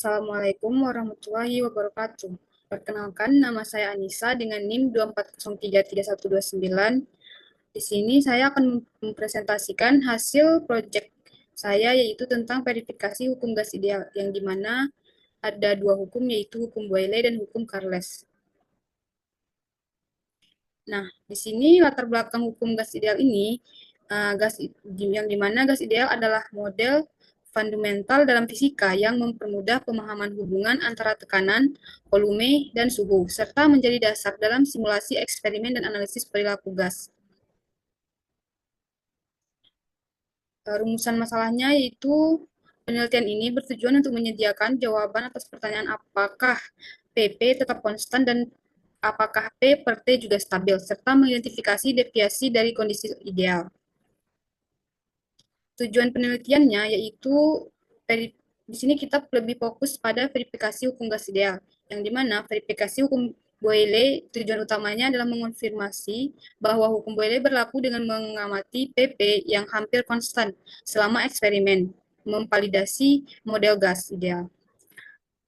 Assalamualaikum warahmatullahi wabarakatuh. Perkenalkan, nama saya Anissa dengan NIM 240333129. Di sini saya akan mempresentasikan hasil proyek saya, yaitu tentang verifikasi hukum gas ideal, yang dimana ada dua hukum, yaitu hukum Boyle dan hukum Carles. Nah, di sini latar belakang hukum gas ideal ini, yang dimana gas ideal adalah model fundamental dalam fisika yang mempermudah pemahaman hubungan antara tekanan, volume, dan suhu, serta menjadi dasar dalam simulasi eksperimen dan analisis perilaku gas. Rumusan masalahnya yaitu penelitian ini bertujuan untuk menyediakan jawaban atas pertanyaan apakah PP tetap konstan dan apakah P per T juga stabil, serta mengidentifikasi deviasi dari kondisi ideal. Tujuan penelitiannya yaitu di sini kita lebih fokus pada verifikasi hukum gas ideal, yang dimana verifikasi hukum Boyle tujuan utamanya adalah mengonfirmasi bahwa hukum Boyle berlaku dengan mengamati PP yang hampir konstan selama eksperimen, memvalidasi model gas ideal.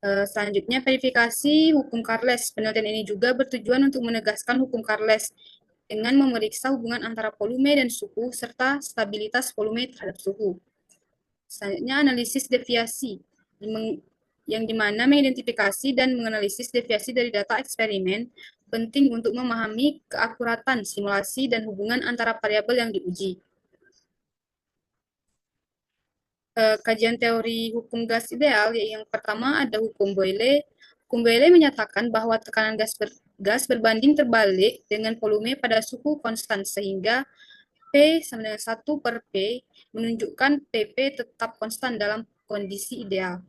Selanjutnya, verifikasi hukum Carles. Penelitian ini juga bertujuan untuk menegaskan hukum Carles dengan memeriksa hubungan antara volume dan suhu serta stabilitas volume terhadap suhu. Selanjutnya, analisis deviasi, yang dimana mengidentifikasi dan menganalisis deviasi dari data eksperimen penting untuk memahami keakuratan simulasi dan hubungan antara variabel yang diuji. Kajian teori hukum gas ideal, yang pertama ada hukum Boyle. Hukum Boyle menyatakan bahwa tekanan gas berbanding terbalik dengan volume pada suhu konstan, sehingga P sama dengan 1 per P menunjukkan PP tetap konstan dalam kondisi ideal.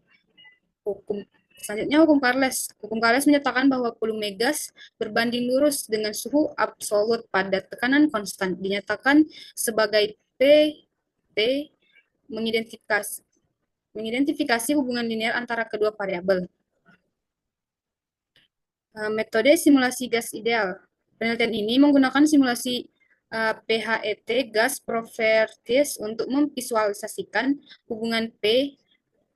Selanjutnya hukum Carles. Hukum Carles menyatakan bahwa volume gas berbanding lurus dengan suhu absolut pada tekanan konstan, dinyatakan sebagai P T mengidentifikasi hubungan linear antara kedua variabel. Metode simulasi gas ideal. Penelitian ini menggunakan simulasi PHET gas properties untuk memvisualisasikan hubungan P,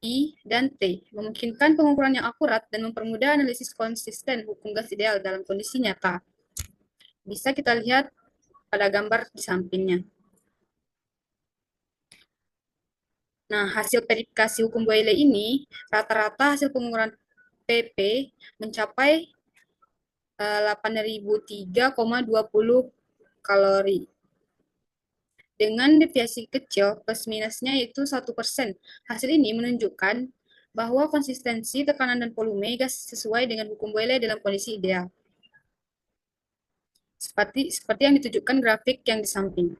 I, dan T, memungkinkan pengukuran yang akurat dan mempermudah analisis konsisten hukum gas ideal dalam kondisi nyata. Bisa kita lihat pada gambar di sampingnya. Nah, hasil verifikasi hukum Boyle ini, rata-rata hasil pengukuran PP mencapai 8.003,20 kalori. Dengan deviasi kecil, plus minusnya itu 1%. Hasil ini menunjukkan bahwa konsistensi tekanan dan volume gas sesuai dengan hukum Boyle dalam kondisi ideal. Seperti yang ditunjukkan grafik yang di samping.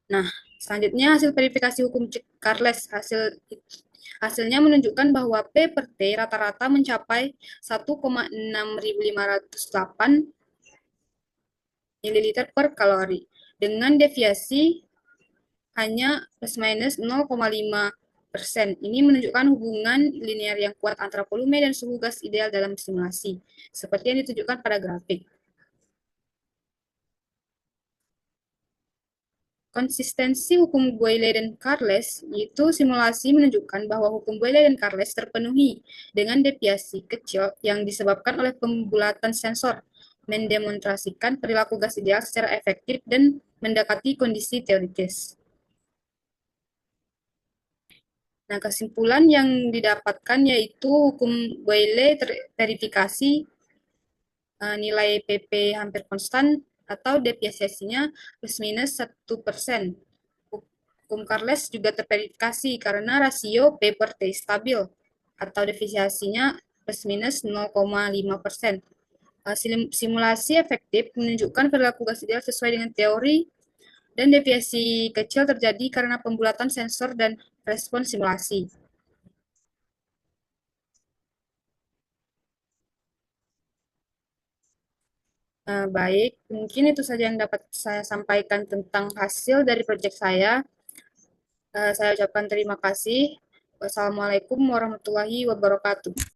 Nah, selanjutnya hasil verifikasi hukum Carles. Hasilnya menunjukkan bahwa P per T rata-rata mencapai 1,6508 ml per kalori, dengan deviasi hanya plus minus 0,5%. Ini menunjukkan hubungan linear yang kuat antara volume dan suhu gas ideal dalam simulasi, seperti yang ditunjukkan pada grafik. Konsistensi hukum Boyle dan Carles, yaitu simulasi menunjukkan bahwa hukum Boyle dan Carles terpenuhi dengan deviasi kecil yang disebabkan oleh pembulatan sensor, mendemonstrasikan perilaku gas ideal secara efektif dan mendekati kondisi teoritis. Nah, kesimpulan yang didapatkan yaitu hukum Boyle verifikasi nilai PP hampir konstan atau deviasinya plus minus 1%. Hukum Carles juga terverifikasi karena rasio P per T stabil atau deviasinya plus minus 0,5%. Simulasi efektif menunjukkan perilaku gas ideal sesuai dengan teori, dan deviasi kecil terjadi karena pembulatan sensor dan respon simulasi. Baik, mungkin itu saja yang dapat saya sampaikan tentang hasil dari proyek saya. Saya ucapkan terima kasih. Wassalamualaikum warahmatullahi wabarakatuh.